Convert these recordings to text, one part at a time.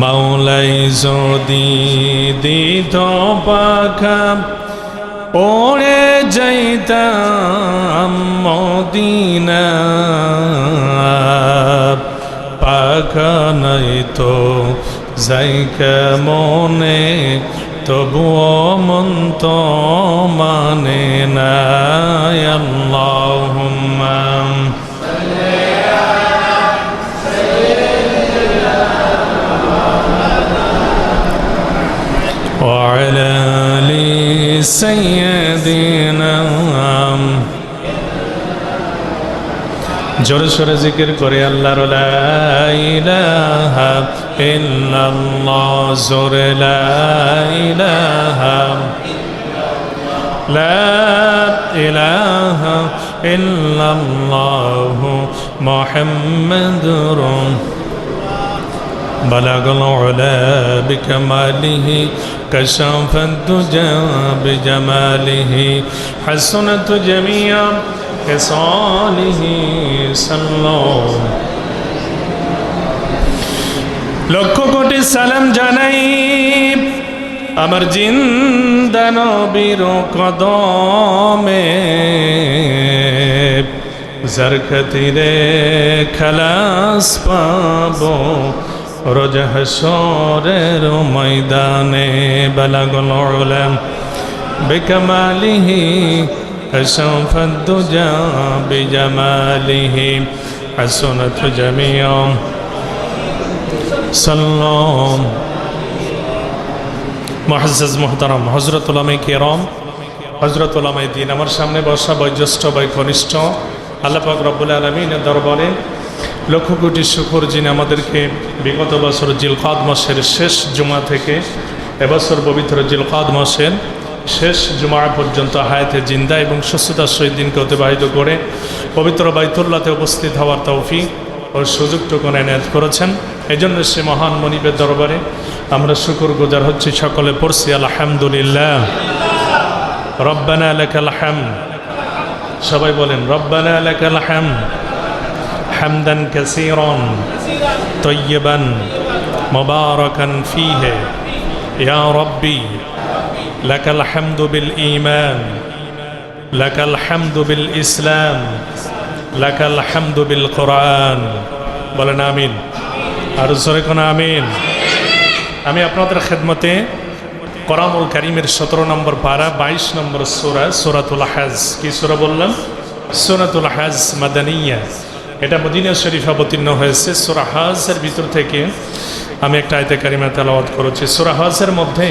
মাওলাই যদি দিত পাখা ওড়ে যাইতাম মদিনা, পাখা নাই তো যাই কেমনে, তবুও মন তো মানে না। আল্লাহুম্মা وعلى آل سيدنا জোরে সোরে জিকির করে আল্লাহর লা ইলাহা ইল্লাল্লাহ, জোরে লা ইলাহা ইল্লাল্লাহ মুহাম্মাদুর بلغ العلا بكماله كشف الدجى بجماله حسنت جميع خصاله صلى লক্ষ কোটি সালাম জানাই আমার জিন্দা নবীর কদমে, যার খাতিরে খালাস পাবো রোজ হাশরের ময়দানে। বালাগুল উলাম বিকামালিহি কাশাফাদ দুজা বিজামালিহি হাসনাত জামিয়া সাল্লাম। মুআজ্জাজ মুহতারাম হযরত উলামায়ে কিরাম, হযরত উলামায়ে দ্বীন, আমার সামনে বসা বয়োজ্যেষ্ঠ বয় কনিষ্ঠ, আল্লাহ পাক রব্বুল আলামিনের দরবারে লক্ষ কোটি শুকর যিনি আমাদেরকে বিগত বছর জিলকাদ মাসের শেষ জুমা থেকে এবছর পবিত্র জিলকাদ মাসের শেষ জুমা পর্যন্ত হায়াতে জিন্দা এবং সুস্থতার সহিত দিনকে অতিবাহিত করে পবিত্র বাইতুল্লাহতে উপস্থিত হওয়ার তৌফিক ও সুযোগটুকু এনায়েত করেছেন। এই জন্য সে মহান মনিবের দরবারে আমরা শুকর গুজার হচ্ছি। সকলে পড়ছি আলহামদুলিল্লাহ। রব্বানা লাকাল হামদ, সবাই বলেন রব্বানা লাকাল হামদ হামদান কাসীরান তাইয়্যিবান মুবারাকান ফীহি ইয়া রাব্বি লাকাল হামদু বিল ঈমান, লাকাল হামদু বিল ইসলাম, লাকাল হামদু বিল কুরআন। বলেন আমিন। আর জোরে কোন আমিন। আমি আপনাদের খেদমতে কোরআনুল কারীমের 17 নম্বর পারা 22 নম্বর সূরা, সূরাতুল হাজ। কি সূরা বললাম? সূরাতুল হাজ মাদানিয়া। এটা মদিনা শরীফে অবতীর্ণ হয়েছে। সূরা হাজের ভিতর থেকে আমি একটা আয়াতে কারিমা তেলাওয়াত করেছি। সূরা হাজের মধ্যে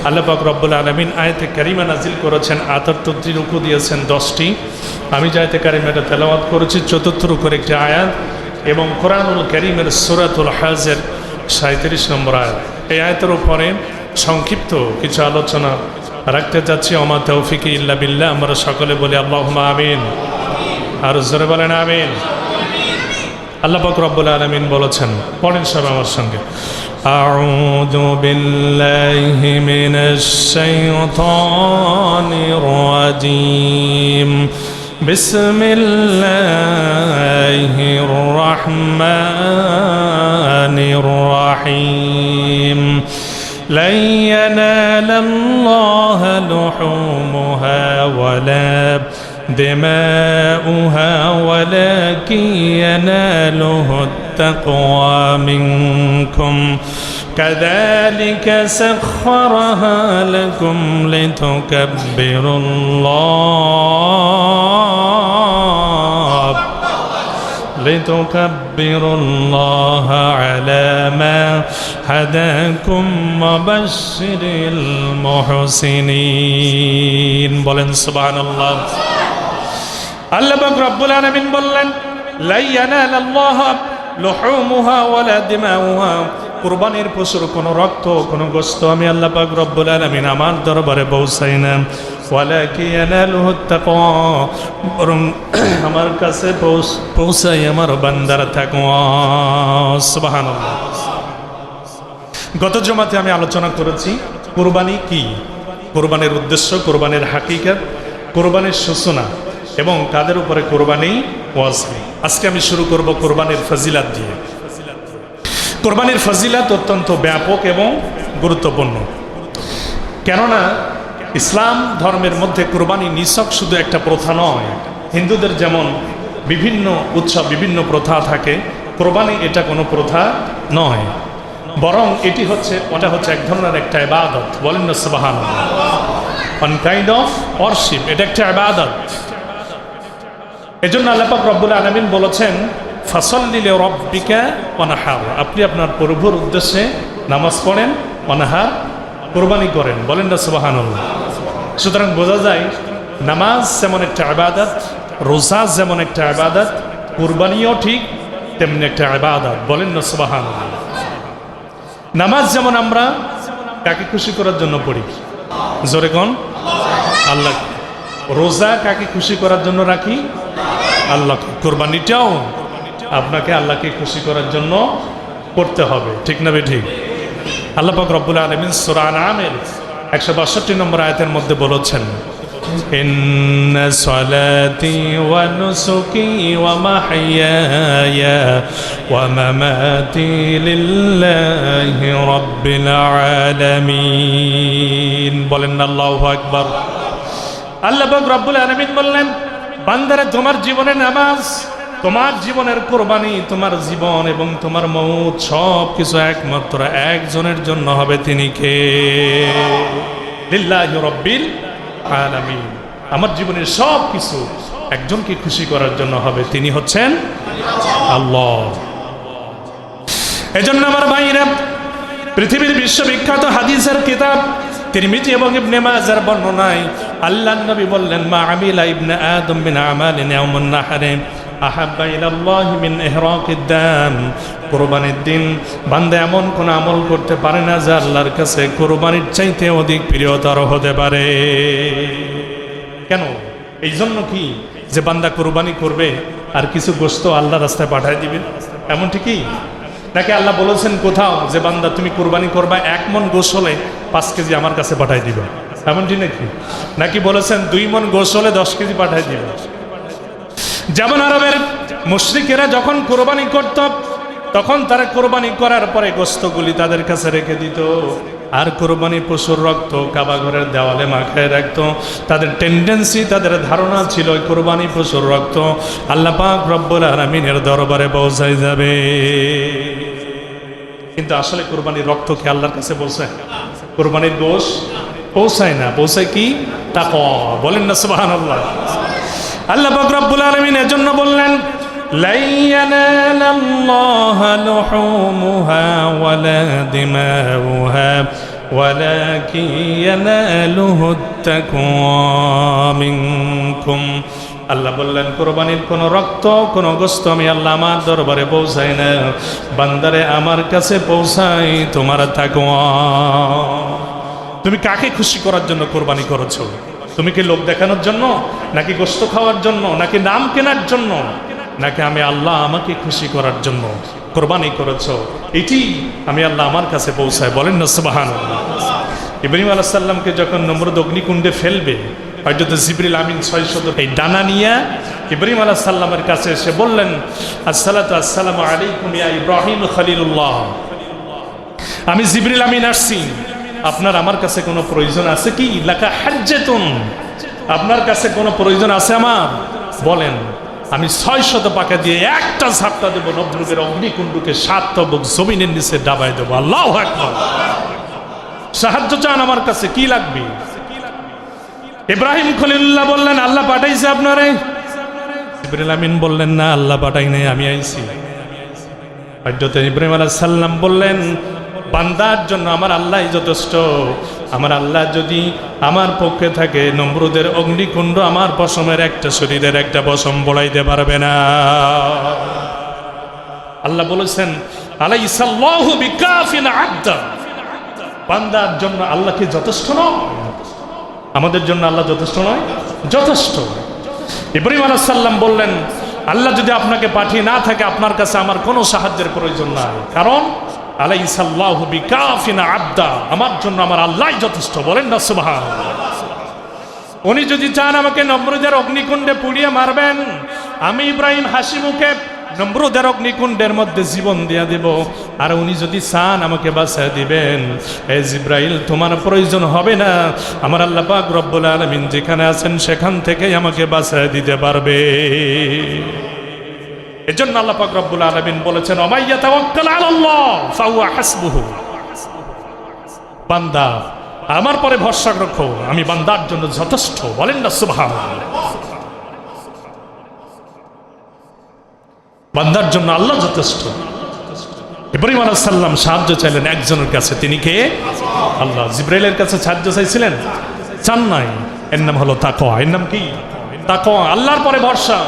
আল্লাহ পাক রব্বুল আলামিন আয়াতে কারিমা নাজিল করেছেন 78টি রুকু দিয়েছেন 10টি। আমি যে আয়াতে কারিমাটা তেলাওয়াত করেছি 4th রুকুর একটি আয়াত এবং কোরআনুল কারীমের সূরাতুল হাজের 37 নম্বর আয়াত। এই আয়াতের উপরে সংক্ষিপ্ত কিছু আলোচনা রাখতে যাচ্ছি। ওমা তৌফিকি ইল্লা বিল্লাহ। আমরা সকলে বলি আল্লাহুম্মা আমিন। আর জোরে বলেন আমিন। আল্লাহ পাক রব্বুল আলামিন বলেছেন, পড়েন সব আমার সঙ্গে, আউযু বিল্লাহি মিনাশ শাইতানির রাজীম, বিসমিল্লাহির রাহমানির রাহিম, লান ইয়ানালাল্লাহা লুহুমুহা ওয়ালা دماؤها ولكن يناله التقوى منكم كذلك سخرها لكم لتكبروا الله على ما هداكم وبشر المحسنين। বলেন সুবহানাল্লাহ। আল্লাহ পাক রব্বুল আলামিন বললেন, লা ইয়ানালাল্লাহা লুহুমুহা ওয়ালা দিমাউহা, কুরবানির পশুর কোনো রক্ত কোনো গোশত আমি আল্লাহ পাক রব্বুল আলামিন আমার দরবারে পৌঁছাই না। ওয়ালাকিন ইয়ানালুহুত তাকওয়া, বরং আমার কাছে পৌঁছাই আমার বান্দার তাকওয়া। সুবহানাল্লাহ। গত জুমাতে আমি আলোচনা করেছি কুরবানি কি, কুরবানির উদ্দেশ্য, কুরবানির হাকিকত, কুরবানির সূচনা এবং কাদের উপরে কোরবানি ওয়াজিব। আজকে আমি শুরু করব কোরবানির ফজিলাত দিয়ে। কোরবানির ফজিলত অত্যন্ত ব্যাপক এবং গুরুত্বপূর্ণ। কেননা ইসলাম ধর্মের মধ্যে কোরবানি নিছক শুধু একটা প্রথা নয়। হিন্দুদের যেমন বিভিন্ন উৎসব বিভিন্ন প্রথা থাকে, কোরবানি এটা কোনো প্রথা নয়, বরং ওটা হচ্ছে এক ধরনের একটা ইবাদত। বলেন না সুবহানাল্লাহ। ওয়ান কাইন্ড অফ ওয়ারশিপ, এটা একটা ইবাদত। এজন্য আল্লাহ পাক রব্বুল আলামিন বলেছেন ফাসাল্লি লিরাব্বিকা ওয়ানহার, আপনি আপনার প্রভুর উদ্দেশ্যে নামাজ পড়েন, ওয়ানহার কোরবানি করেন। বলেন না সুবহানাল্লাহ। সুতরাং বোঝা যায় নামাজ যেমন একটা ইবাদত, রোজা যেমন একটা ইবাদত, কোরবানিও ঠিক তেমনি একটা ইবাদত। বলেন না সুবহানাল্লাহ। নামাজ যেমন আমরা কাকে খুশি করার জন্য পড়ি, জোরে কোন? আল্লাহ। রোজা কাকে খুশি করার জন্য রাখি? আল্লাহ। কোরবানিটাও আপনাকে আল্লাহকে খুশি করার জন্য করতে হবে, ঠিক না ঠিক? আল্লাহ পাক রব্বুল আলামিন সূরা আনআমের 162 নম্বর আয়াতের মধ্যে বলেছেন ইন্না সলাতি ওয়া নুসুকি ওয়া মাহইয়ায়া ওয়া মামাতি লিল্লাহি রাব্বিল আলামিন। বলেন আল্লাহু আকবার। আল্লাহ পাক রব্বুল আলামিন বললেন, বান্দারে তোমার জীবনের নামাজ, তোমার জীবনের কোরবানি, তোমার জীবন এবং তোমার মওত সব কিছু একমাত্র একজনের জন্য হবে। তিনি কে? লিল্লাহি রাব্বিল আলামিন। আমার জীবনের সব কিছু একজনকে খুশি করার জন্য হবে, তিনি হচ্ছেন আল্লাহ। এজন্য আমার ভাইরা, পৃথিবীর বিশ্ববিখ্যাত হাদিসের কিতাব তিরমিজি এবং ইবনে মাজার বর্ণনায় আল্লাহর নবী বললেন, মা আমিলা ইবনে আদম মিন আমালিন ইয়াউমুন নাহরে আহাব্বা ইলাল্লাহি মিন ইহরাকিদ দাম। কুরবানির দিন বান্দা এমন কোন আমল করতে পারে না যা আল্লাহর কাছে কুরবানির চাইতে অধিক প্রিয়তর হতে পারে। কেন? এই জন্য কি যে বান্দা কুরবানি করবে আর কিছু গোশত আল্লাহর রাস্তায় পাঠিয়ে দিবেন, এমন ঠিকই? নাকি আল্লাহ বলেছেন কোথাও যে বান্দা তুমি কুরবানি করবা 1 মণ গোশ হলে 5 কেজি আমার কাছে পাঠিয়ে দিবে, এমনটি নাকি? নাকি বলেছেন 2 মণ গোশ হলে 10 কেজি পাঠিয়ে দিবে? যেমন আরবের মুশরিকেরা যখন কোরবানি করত তখন তারা কোরবানি করার পরে গোশতগুলি তাদের কাছে রেখে দিত, আর কোরবানি পশুর রক্ত কাবা ঘরের দেওয়ালে মাখায় রাখত। তাদের টেন্ডেন্সি, তাদের ধারণা ছিল কোরবানি পশুর রক্ত আল্লাহ পাক রব্বুল আলামিনের দরবারে পৌঁছায় যাবে। কিন্তু আসলে কোরবানির রক্ত কি আল্লাহর কাছে পৌঁছায়? কোরবানির গোশ পৌঁছায় না। পৌঁছায় কি? তাকওয়া। বলেন না সুবহানাল্লাহ। আল্লাহ পাক রব্বুল আলামিন এজন্য বললেন, লা ইয়ানালাল্লাহু লুহুমুহা ওয়ালা দিমাউহা ওয়ালাকিন ইয়ানালুহুত তাকওয়া মিনকুম। আল্লাহ বললেন, কোরবানির কোন রক্ত কোন গোশত আমি আল্লাহ আমার দরবারে পৌঁছাই না, বান্দারে আমার কাছে পৌঁছাই তোমার তাকওয়া। তুমি কাকে খুশি করার জন্য কোরবানি করেছো? তুমি কি লোক দেখানোর জন্য, নাকি গোশত খাওয়ার জন্য, নাকি নাম কেনার জন্য, নাকি আমি আল্লাহ আমাকে খুশি করার জন্য কোরবানি করেছো? এটি আমি আল্লাহ আমার কাছে পৌঁছায়। বলেন না সুবহানাল্লাহ। ইব্রাহিম আলাইহিস সালামকে যখন নমরুদ অগ্নিকুণ্ডে ফেলবে, হযরত জিবরিল আমিন 600 এই ডানা নিয়ে ইব্রাহিম আলাইহিস সালামের কাছে এসে বললেন, আসসালাতু আসসালামু আলাইকুম ইয়া ইব্রাহিম খলিলুল্লাহ, আমি জিবরিল আমিন আসছি, আপনার আমার কাছে কোনো প্রয়োজন আছে কি? লাকা হাজ্জাতুন, আপনার কাছে কোনো প্রয়োজন আছে আমার? বলেন। আমি 600 পাকা দিয়ে একটা ঝাপটা দেবো, নমরুদের অগ্নিকুণ্ডকে 7 তবক জমিনের নিচে ডাবায় দেবো। আল্লাহু আকবার। সাহায্য চান আমার কাছে, কি লাগবে? ইব্রাহিম খলিলুল্লাহ বললেন, আল্লাহ পাঠাইছে আপনারে? জিবরিল আমিন বললেন, না আল্লাহ পাঠাই নাই, আমি আইছি। হযরত ইব্রাহিম আলাইহিস সালাম বললেন, বান্দার জন্য আমার আল্লাহই যথেষ্ট। আমার আল্লাহ যদি আমার পক্ষে থাকে, নমরুদের অগ্নিকুণ্ড আমার পশমের একটা শরীরের একটা পশম বলাইতে পারবে না। আল্লাহ বলেছেন, আলাইসাল্লাহু বিকাফিন আবদা, বান্দার জন্য আল্লাহ কি যথেষ্ট নয়? আমাদের জন্য আল্লাহ যথেষ্ট নয়? যথেষ্ট। ইব্রাহিম আলাইহিস সালাম বললেন, আল্লাহ যদি আপনাকে পাঠিয়ে না থাকে, আপনার কাছে আমার কোনো সাহায্যের প্রয়োজন নাই, কারণ আলাইসাল্লাহু বিকাফিন আবদা, আমার জন্য আমার আল্লাহই যথেষ্ট। বলেন না সুবহানাল্লাহ। উনি যদি চান আমাকে নমরুদের অগ্নিকুণ্ডে পুড়িয়ে মারবেন, আমি ইব্রাহিম হাসি মুখে নমরুদের অগ্নিকুণ্ডের মধ্যে জীবন দিয়া দেব, আর উনি যদি চান আমাকে বাঁচিয়ে দিবেন। এই জিব্রাইল তোমার প্রয়োজন হবে না, আমার আল্লাহ পাক রব্বুল আলামিন যেখানে আছেন সেখান থেকেই আমাকে বাঁচিয়ে দিতে পারবে। এজন্য আল্লাহ পাক রব্বুল আলামিন বলেছেন, ওমাইয়া তাওয়াক্কাল আলাল্লাহ ফাহুয়া হাসবুহু। বান্দা আমার পরে ভরসা রাখো, আমি বান্দার জন্য যথেষ্ট। বলেন না সুবহানাল্লাহ। বান্দার জন্য আল্লাহ যথেষ্ট। ইব্রাহিম আলাইহিস সালাম সাহায্য চাইলেন একজনের কাছে, তিনি কে? আল্লাহ। জিব্রাইলের কাছে সাহায্য চাইছিলেন? চান নাই। এর নাম হলো তাকওয়া। এর নাম কি? তাকওয়া। আল্লাহর পরে ভরসা,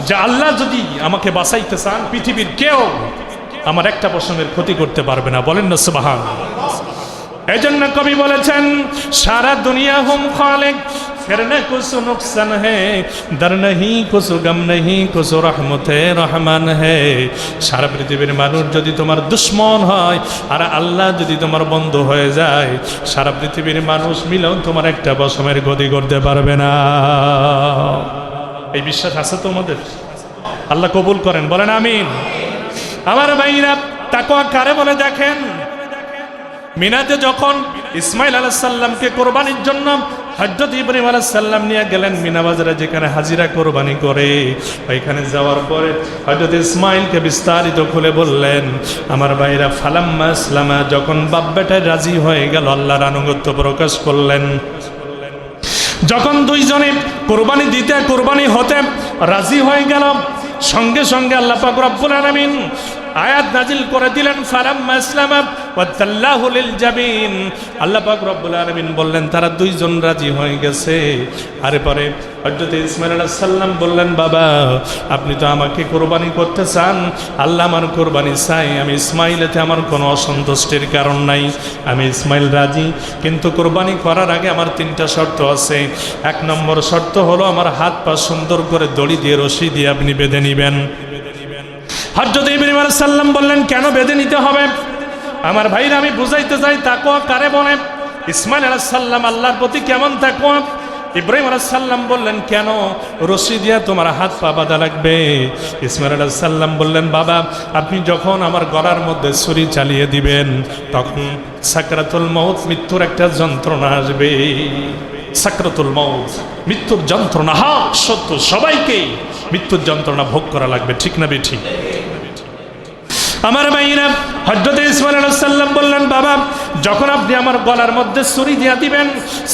যে আল্লাহ যদি আমাকে বাঁচাইতে চান, পৃথিবীর কেউ আমার একটা পশমের ক্ষতি করতে পারবে না। বলেন না সুবহানাল্লাহ। এই জন্য কবি বলেছেন, সারা দুনিয়া হুম খালিক फिर न कुछ नुकसान है, दर नहीं कुछ गम नहीं कुछ रहमते रहमान है। সারা পৃথিবীর মানুষ যদি তোমার দুশ্মন হয় আর আল্লাহ যদি তোমার বন্ধু হয়ে যায়, সারা পৃথিবীর মানুষ মিলেও তোমার একটা পশমের ক্ষতি করতে পারবে না। এই বিশ্বাস আছে তোমাদের? আল্লাহ কবুল করেন, বলেন আমিন। আমার ভাইরা, তাকওয়া কারে বলে দেখেন, মিনাতে যখন ইসমাইল আলাইহিস সালামকে কোরবানির জন্য হযরত ইব্রাহিম আলাইহিস সালাম নিয়ে গেলেন মিনা বাজারে, যেখানে হাজিরা কোরবানি করে, ওইখানে যাওয়ার পরে হযরত ইসমাইলকে বিস্তারিত খুলে বললেন, আমার ভাইরা, ফালাম্মা আসলামা, যখন বাপ বেটা রাজি হয়ে গেল, আল্লাহর আনুগত্য প্রকাশ করলেন, যখন দুইজনে কোরবানি দিতে কোরবানি হতে রাজি হয়ে গেল, সঙ্গে সঙ্গে আল্লাহ পাক রব্বুল আলামিন আয়াত নাজিল করে দিলেন, ফালাম্মা আসলামা ওয়াতাল্লাহু লিল জাবিন। আল্লাহ পাক রব্বুল আলামিন বললেন তারা দুইজন রাজি হয়ে গেছে। আরে পরে হযরত ইসমাইল আলাইহিস সালাম বললেন, বাবা আপনি তো আমাকে কোরবানি করতে চান, আল্লাহ আমার কোরবানি চাই, আমি ইসমাইলেতে আমার কোনো অসন্তুষ্টির কারণ নাই, আমি ইসমাইল রাজি, কিন্তু কোরবানি করার আগে আমার তিনটা শর্ত আছে। এক নম্বর শর্ত হলো আমার হাত পা সুন্দর করে দড়ি দিয়ে রশি দিয়ে আপনি বেঁধে নেবেন। হযরত ইব্রাহিম আলাইহিস সালাম বললেন, কেন বেঁধে নিতে হবে? আমার ভাইরা, আমি বুঝাইতে চাই তাকওয়া কারে বলে। ইসমাইল আলাইহিস সালাম আল্লাহর প্রতি কেমন তাকওয়া। ইব্রাহিম আলাইহিস সালাম বললেন, কেন রশি দিয়ে তোমার হাত পা বাঁধা লাগবে? ইসমাইল আলাইহিস সালাম বললেন, বাবা আপনি যখন আমার গলার মধ্যে ছুরি চালিয়ে দিবেন, তখন সাকরাতুল মউত, মৃত্যুর একটা যন্ত্রণা আসবে। সাকরাতুল মউত, মৃত্যুর যন্ত্রণা। হ্যাঁ সত্য, সবাইকে মৃত্যুর যন্ত্রণা ভোগ করা লাগবে, ঠিক না বেঠিক? আমার ভাইরা, হযরত ইসমাইল আলাইহিস সালাম বললেন, বাবা যখন আপনি আমার গলার মধ্যে ছুরি দিয়ে দিবেন,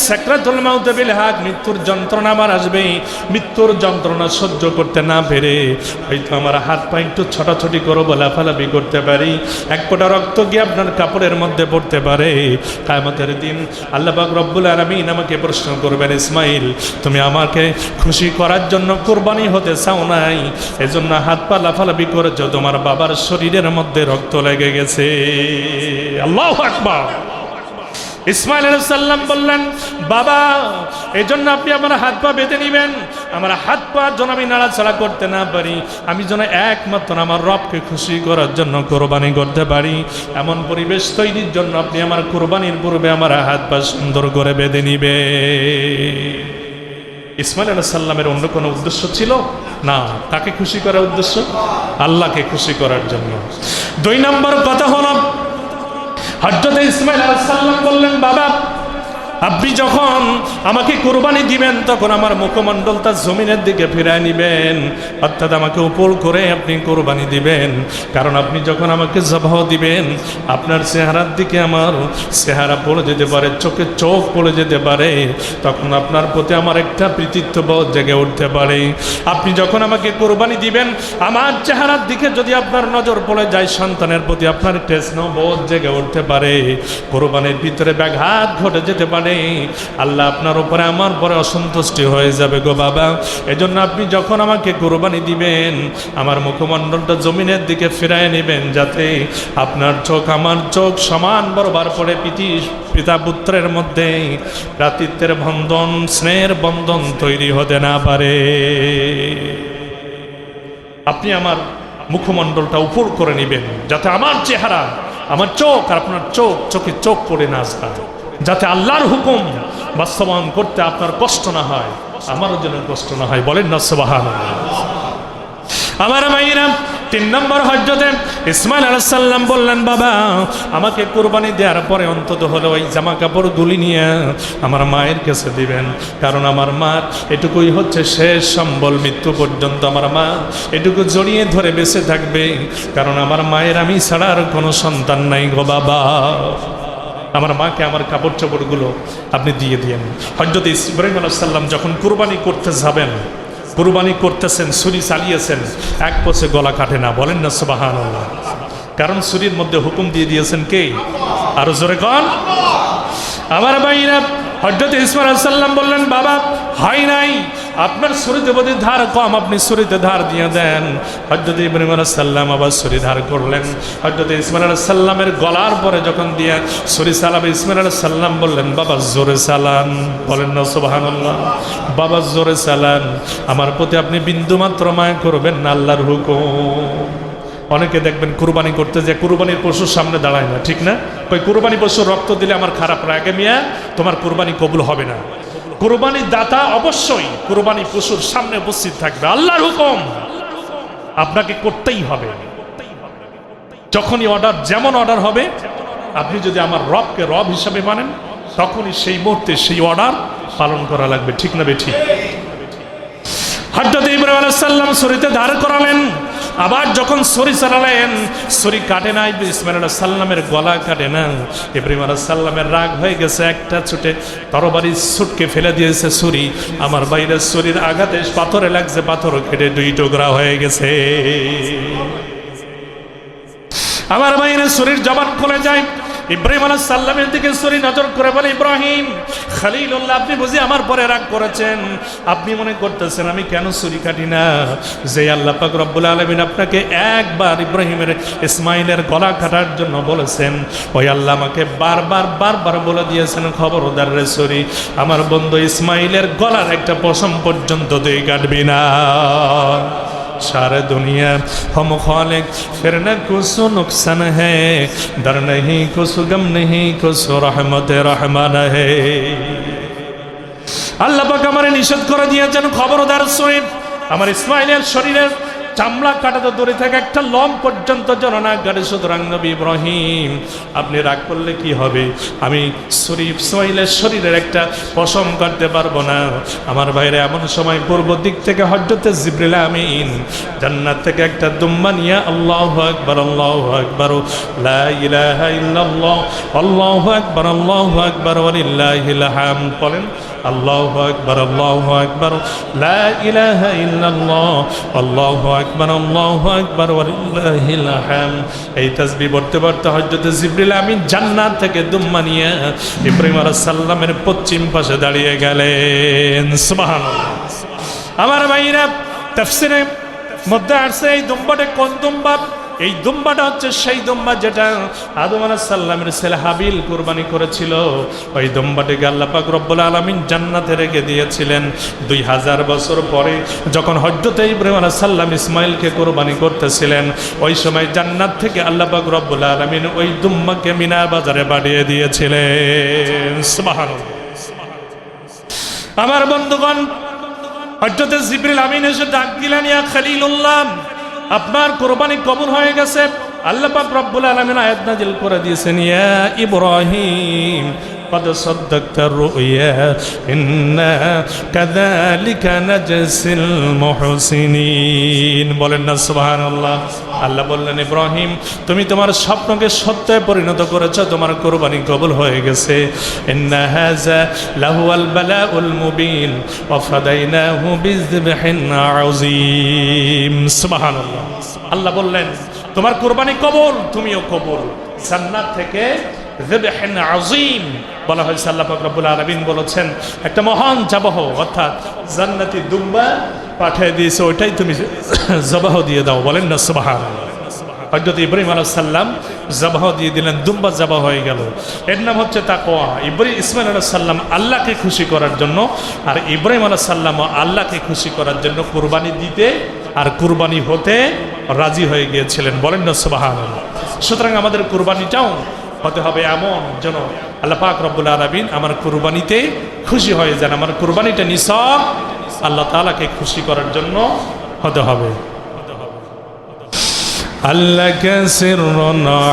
সাকরাতুল মাউত বিল হক, মৃত্যুর যন্ত্রণা আমার আসবে। মৃত্যুর যন্ত্রণা সহ্য করতে না পেরে হয়তো আমার হাত পা একটু ছোটাছুটি করে লাফালাফি করতে পারি, এক ফোঁটা রক্ত গিয়ে আপনার কাপড়ের মধ্যে পড়তে পারে। কিয়ামতের দিন আল্লাহ পাক রব্বুল আলামিন আমাকে প্রশ্ন করবেন, ইসমাইল তুমি আমাকে খুশি করার জন্য কুরবানি হতে চাও নাই, এজন্য হাত পা লাফালাফি করেছো, তোমার বাবার শরীরের মধ্যে রক্ত লেগে গেছে। আল্লাহু আকবার। ইসমাইল আলাইহিস সালাম বললেন, বাবা এজন্য আপনি আমার হাত পা বেঁধে নেবেন, আমার হাত পা যেন আমি নাড়াচাড়া করতে না পারি, আমি যেন একমাত্র আমার রবকে খুশি করার জন্য কোরবানি করতে পারি, এমন পরিবেশ তৈরির জন্য আপনি আমার কোরবানির পূর্বে আমার হাত পা সুন্দর করে বেঁধে নিবে। ইসমাইল আলাইহিস সালামের অন্য কোনো উদ্দেশ্য ছিল না, তাকে খুশি করার উদ্দেশ্য আল্লাহকে খুশি করার জন্য। দুই নম্বর কথা হলো, হযরত ইসমাইল আলাইহিস সালাম বললেন, বাবা আপনি যখন আমাকে কোরবানি দিবেন, তখন আমার মুখমণ্ডলটা জমিনের দিকে ফিরায় নিবেন, অর্থাৎ আমাকে উপর করে আপনি কোরবানি দিবেন। কারণ আপনি যখন আমাকে জবাহ দিবেন, আপনার চেহারার দিকে আমার চেহারা পড়ে যেতে পারে, চোখে চোখ পড়ে যেতে পারে, তখন আপনার প্রতি আমার একটা প্রীতিত্ববোধ জেগে উঠতে পারে। আপনি যখন আমাকে কোরবানি দিবেন, আমার চেহারার দিকে যদি আপনার নজর পড়ে যায়, সন্তানের প্রতি আপনার একটা স্নেহবোধ জেগে উঠতে পারে, কোরবানির ভিতরে ব্যাঘাত ঘটে যেতে পারে, আল্লাহ আপনার উপরে আমার পরে অসন্তুষ্টি হয়ে যাবে গো বাবা। এজন্য আপনি যখন আমাকে কোরবানি দিবেন, আমার মুখমণ্ডলটা জমিনের দিকে ফিরায় নেবেন, যাতে আপনার চোখ আমার চোখ সমান বরাবর পড়ে পিতা পুত্রের মধ্যে ভ্রাতৃত্বের বন্ধন, স্নেহের বন্ধন তৈরি হতে না পারে। আপনি আমার মুখমণ্ডলটা উপর করে নেবেন, যাতে আমার চেহারা, আমার চোখ আর আপনার চোখ, চোখে চোখ পড়ে না যায়, যাতে আল্লাহর হুকুম বাস্তবায়ন করতে আপনার কষ্ট না হয়, আমারও যেন কষ্ট না হয়। বলেন না সুবহানাল্লাহ। আমার ভাইরা, 3 নম্বর হজরতে ইসমাইল আলাইহিস সালাম বললেন, বাবা আমাকে কুরবানি দেওয়ার পরে অন্তত হলো ওই জামা কাপড়গুলি নিয়ে আমার মায়ের কাছে দিবেন, কারণ আমার মা এটুকুই হচ্ছে শেষ সম্বল, মৃত্যু পর্যন্ত আমার মা এটুকু জড়িয়ে ধরে বেঁচে থাকবে, কারণ আমার মায়ের আমি ছাড়া আর কোনো সন্তান নাই গো বাবা। আমার মাকে আমার কাপড় চোপড়গুলো আপনি দিয়ে দিয়েন। হযরত ইব্রাহিম আলাইহিস সালাম যখন কুরবানি করতে যাবেন, কুরবানি করতেছেন, ছুরি চালিয়েছেন, এক পচে গলা কাটে না, বলেন না সুবহানাল্লাহ। কারণ ছুরির মধ্যে হুকুম দিয়ে দিয়েছেন কে? আরো জোরে কন। আমার ভাইরা, হযরত ইসমাইল আলাইহিস সালাম বললেন, বাবা হয় নাই, আপনার ছুরিতে বোধহয় ধার কম, আপনি ছুরিতে ধার দিয়ে দেন। হযরত ইব্রাহিম আলাইহিস সালাম আবার ছুরি ধার করলেন। হযরত ইসমাইল আলাইহিস সালামের গলার পরে যখন দিয়ে ছুরি চালাবে, ইসমাইল আলাইহিস সালাম বললেন, বাবা জোরে চালান, বলেন না সুবহানাল্লাহ। বাবা জোরে চালান, আমার প্রতি আপনি বিন্দুমাত্র মায়া করবেন না, আল্লাহর হুকুম। অনেকে দেখবেন কুরবানি করতে যে কুরবানির পশুর সামনে দাঁড়ায় না, ঠিক না? কই কুরবানি পশুর রক্ত দিলে আমার খারাপ লাগে, মিয়া তোমার কুরবানি কবুল হবে না। কুরবানির দাতা অবশ্যই কুরবানি পশুর সামনে উপস্থিত থাকবে, আল্লাহর হুকুম আপনাকে করতেই হবে। যখনই অর্ডার, যেমন অর্ডার হবে, আপনি যদি আমার রবকে রব হিসাবে মানেন, তখনই সেই মুহূর্তে সেই অর্ডার পালন করা লাগবে, ঠিক না বেঠিক? হযরত ইব্রাহিম আলাইহিস সালাম ছুরিতে ধার করালেন, আবার যখন ছুরি চালালেন, ছুরি কাটে না, ইসমাইল আলাইহিস সালামের গলা কাটে না। ইব্রাহিম আলাইহিস সালামের রাগ হয়ে গেছে, একটা ছুটে তরবারি ছুটকে ফেলে দিয়েছে ছুরি। আমার বাইরে ছুরির আঘাতে পাথরে লাগছে, পাথর কেটে 2 টুকরা হয়ে গেছে। আমার বাইরে ছুরির জবান খুলে যায়। ইব্রাহিম আলাইহিস সালামের দিকে ছুরি নজর করে বলে, ইব্রাহিম খলিলুল্লাহ, আপনি বুঝি আমার পরে রাগ করেছেন? আপনি মনে করতেছেন আমি কেন ছুরি কাটি না? যে আল্লাহ পাক রব্বুল আলামিন আপনাকে একবার ইব্রাহিমের ইসমাইলের গলা কাটার জন্য বলেছেন, ওই আল্লাহ আমাকে বারবার বলে দিয়েছেন, খবরদার রে ছুরি, আমার বন্ধু ইসমাইলের গলার একটা পশম পর্যন্ত তুই কাটবি না। सारे दुनिया हम खालिक फिर न कुछ नुकसान है, डर नहीं कुछ गम नहीं कुछ रहमत रहमान है। আল্লাহ পাক আমারে নিষেধ করে দিয়েছেন, খবরদার ছুরি আমার ইসমাইলের শরীরের চামড়া কাটাতে দূরে থেকে একটা লম পর্যন্ত যেন না কাটে। সুতরাং নবী ইব্রাহিম, আপনি রাগ করলে কি হবে? আমি ছুরি ইসমাইলের শরীরের একটা পশম কাটতে পারবো না। আমার ভাইরা, এমন সময় পূর্ব দিক থেকে হযরতে জিবরিল আমিন জান্নাত থেকে একটা দুম্বা নিয়ে আল্লাহু আকবার আল্লাহু আকবার লা ইলাহা ইল্লাল্লাহ আল্লাহু আকবার ওয়া লিল্লাহিল হামদ বলেন, আল্লাহু আকবার লা ইলাহা ইল্লাল্লাহ আল্লাহু আকবার ওয়া লিল্লাহিল হামদ। এই তাসবিহ পড়তে পড়তে হযরত জিবরিল আমিন জান্নাত থেকে দুম্বা নিয়ে ইব্রাহিম আলাইহিস সালামের পশ্চিম পাশে দাঁড়িয়ে গেলেন। সুবহানাল্লাহ। আমার ভাইরা, তাফসীরের মধ্যে আসছে এই দুম্বাটা কোন দুম্বা? এই দুম্বাটা হচ্ছে সেই দুম্বা যেটা আদম আলাইহিস সালামের ছেলে হাবিল কুরবানি করেছিল। ওই দুম্বাটিকে আল্লাহ পাক রব্বুল আলামিন জান্নাতে রেখে দিয়েছিলেন। 2000 বছর পরে যখন হযরত ইব্রাহিম আলাইহিস সালাম ইসমাইলকে কুরবানি করতেছিলেন, ওই সময় জান্নাত থেকে আল্লাহ পাক রব্বুল আলামিন ওই দুম্বাকে মিনা বাজারে পাঠিয়ে দিয়েছিলেন। সুবহানাল্লাহ। আমার বন্ধুগণ, হযরত জিবরিল আমিন এসে ডাক দিলেন, ইয়া খলিলুল্লাহ, আপনার কুরবানি কবুল হয়ে গেছে। আল্লাহ পাক রব্বুল আলামিন আয়াত নাযিল করে দিয়েছেন, ইয়া ইব্রাহিম قد صدقت الرؤيا إنا كذلك نجزي المحسنين বলেন না সুবহানাল্লাহ। আল্লাহ বললেন, ইব্রাহিম তুমি তোমার স্বপ্নকে সত্যে পরিণত করেছো, তোমার কুরবানি কবুল হয়ে গেছে। ইন্না হাযা লাহুয়াল বালাউল মুবিন ওয়া ফাদাইনাহু বিযবহিন আযীম। সুবহানাল্লাহ। আল্লাহ বললেন, তোমার কুরবানি কবুল, তুমিও কবুল। জান্নাত থেকে যবহিন আযীম বলা হয়েছে। আল্লাহ পাক রব্বুল আলামিন বলেছেন, একটা মহান জবাহ, অর্থাৎ জান্নাতি দুম্বা পাঠিয়ে দিয়েছে, ওইটাই তুমি জবাহ দিয়ে দাও। বলেন না সুবহানাল্লাহ। হযরত ইব্রাহিম আলাইহিস সালাম জবাহ দিয়ে দিলেন, দুম্বা জবাহ হয়ে গেল। এর নাম হচ্ছে তাকওয়া। ইসমাইল আলাইহিস সালাম আল্লাহকে খুশি করার জন্য, আর ইব্রাহিম আলাইহিস সালাম আল্লাহকে খুশি করার জন্য কুরবানি দিতে আর কুরবানি হতে রাজি হয়ে গিয়েছিলেন। বলেন না সুবহানাল্লাহ। সুতরাং আমাদের কুরবানিটাও হতে হবে এমন যেন আল্লাহ পাক রব্বুল আলামিন আমার কুরবানিতে খুশি হয়ে যান। আমার কুরবানিটা নিছক আল্লাহ তাআলাকে খুশি করার জন্য হতে হবে। ألك سر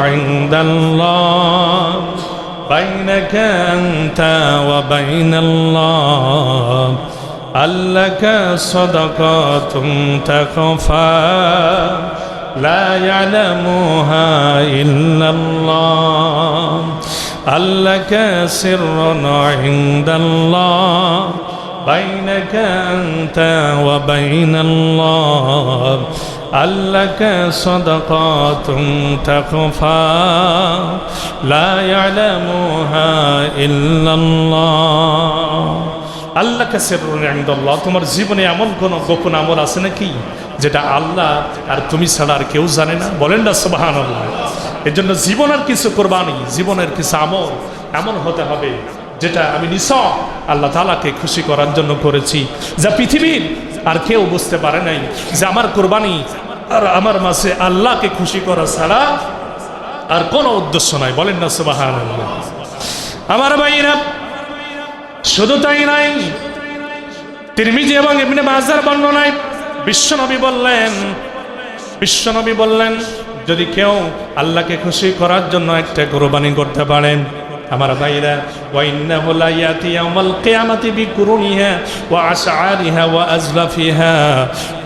عند الله بينك أنت وبين الله ألك صدقة تخفى لا يعلمها إلا الله ألك سر عند الله بينك أنت وبين الله ألك صدقات تخفى لا يعلمها إلا الله আল্লাহ সিররুন ইনদাল্লাহ তোমার জীবনে এমন কোন গোপন আমল আছে নাকি যেটা আল্লাহ আর তুমি ছাড়া আর কেউ জানে না? বলেন না সুবহানাল্লাহ। এর জন্য জীবনের কিছু কোরবানি, জীবনের কিছু আমল এমন হতে হবে যেটা আমি নিছক আল্লাহ তাআলাকে খুশি করার জন্য করেছি, যা পৃথিবীর আর কেউ বুঝতে পারে নাই যে আমার কোরবানি আর আমার মাঝে আল্লাহকে খুশি করা ছাড়া আর কোনো উদ্দেশ্য নাই। বলেন না সুবহানাল্লাহ। আমার ভাইরা, শুধু তাই নাই, তিরমিজি এবং ইবনে মাজার বর্ণনায় বিশ্বনবী বললেন যদি কেউ আল্লাহকে খুশি করার জন্য একটা কোরবানি করতে পারেন, আমার ভাইরা, ওয়াইন্নাহু লা ইয়াতি ইয়াউমাল কিয়ামাতি বিকুরুনিহা ওয়া আশআরিহা ওয়া আজলাফিহা,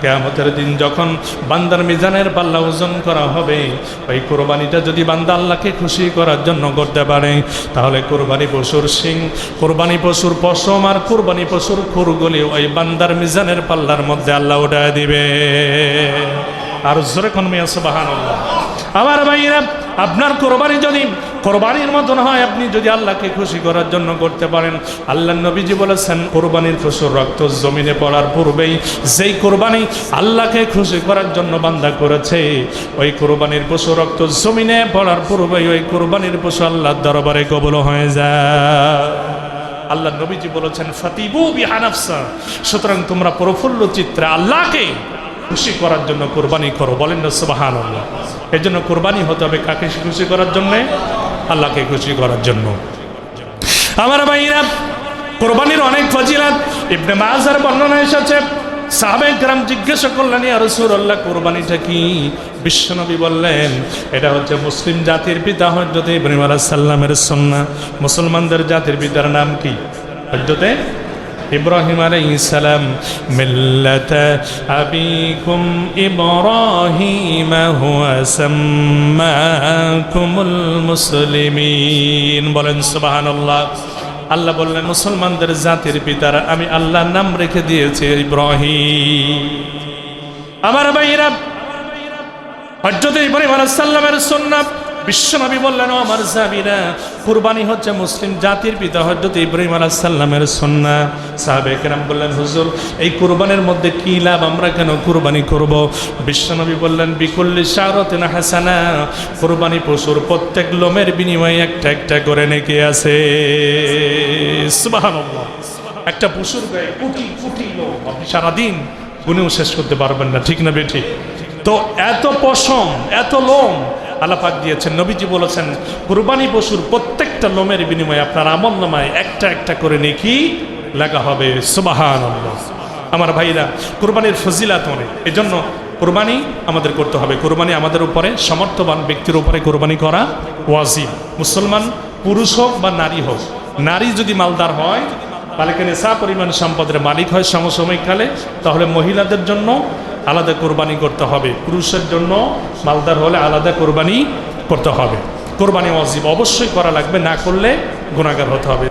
কিয়ামতের দিন যখন বান্দার মিজানের পাল্লা ওজন করা হবে, ওই কোরবানিটা যদি বান্দা আল্লাহকে খুশি করার জন্য করতে পারে, তাহলে কোরবানি পশুর শিং, কোরবানি পশুর পশম আর কোরবানি পশুর খুরগুলি ওই বান্দার মিজানের পাল্লার মধ্যে আল্লাহ উঠায় দিবে। আর জোরে কোন মিয়া সুবহানাল্লাহ। আমার ভাইরা, আপনার কোরবানি যদি কোরবানির মতন হয়, আপনি যদি আল্লাহকে খুশি করার জন্য করতে পারেন, আল্লাহ নবীজি বলেছেন কোরবানির পশুর রক্ত জমিনে পড়ার পূর্বেই যেই কোরবানি আল্লাহকে খুশি করার জন্য বান্দা করেছে, ওই কোরবানির পশুর রক্ত জমিনে পড়ার পূর্বেই ওই কোরবানির পশু আল্লাহর দরবারে কবুল হয়ে যায়। আল্লাহ নবীজি বলেছেন ফাতিবু বিহানাফসা, সুতরাং তোমরা প্রফুল্ল চিত্রে আল্লাহকে খুশি করার জন্য কোরবানি করো। বলেন না সুবহানাল্লাহ। এর জন্য কোরবানি হতে হবে কাকে খুশি করার জন্য? আল্লাহকে খুশি করার জন্য। আমার ভাইরা, কোরবানির অনেক ফজিলত ইবনে মাজার বর্ণনা এসেছে। সাহাবায়ে কেরাম জিজ্ঞাসা করলেন, ইয়া রাসূলুল্লাহ, কোরবানিটা কি? বিশ্বনবী বললেন, এটা হচ্ছে মুসলিম জাতির পিতা হযরত ইব্রাহিম আলাইহিস সালামের সুন্নাহ। মুসলমানদের জাতির পিতার নাম কি? হযরত ইব্রাহিম আলাইহিস সালাম। মিল্লাতা আবিকুম ইব্রাহিম হুয়া সাম্মাকুমুল মুসলিমিন। বলেন সুবহানাল্লাহ। আল্লাহ বললেন মুসলমানদের জাতির পিতার আমি আল্লাহর নাম রেখে দিয়েছি ইব্রাহিম। আমার ভাইরা, হযরত ইব্রাহিম আলাইহিস সালামের সুন্নাহ। বিশ্বনবী বললেন, ও আমার সাহাবীরা, কুরবানি হচ্ছে মুসলিম জাতির পিতা হযরত ইব্রাহিম আলাইহিস সালামের সুন্নাহ। সাহাবায়ে কেরাম বললেন, হুজুর, এই কুরবানির মধ্যে কি লাভ? আমরা কেন কুরবানি করব? বিশ্বনবী বললেন, বিকুল্লি শারাতিন হাসানা, কুরবানি পশুর প্রত্যেক লোমের বিনিময়ে একটা একটা করে নেকি আছে। সুবহানাল্লাহ। একটা পশুর গায়ে কোটি কোটি লোম, আপনি সারাদিন গুনেও শেষ করতে পারবেন না, ঠিক না বেঠিক? তো এত পশম, এত লোম আল্লাহ পাক দিয়েছেন। নবীজি বলেছেন কুরবানি পশুর প্রত্যেকটা লোমের বিনিময়ে আপনার আমলনামায় একটা একটা করে নেকি লাগা হবে। সুবহানাল্লাহ। আমার ভাইরা, কুরবানির ফজিলাত অনেক, এজন্য কুরবানি আমাদের করতে হবে। কুরবানি আমাদের উপরে, সমর্থবান ব্যক্তির উপরে কুরবানি করা ওয়াজিব। মুসলমান পুরুষ হোক বা নারী হোক, নারী যদি মালদার হয়, বালিকা নেশা পরিমাণ সম্পদের মালিক হয় সমসাময়িককালে, তাহলে মহিলাদের জন্য আলাদা কোরবানি করতে হবে, পুরুষের জন্য মালদার হলে আলাদা কোরবানি করতে হবে। কোরবানি ওয়াজিব, অবশ্যই করা লাগবে, না করলে গুনাহগার হতে হবে।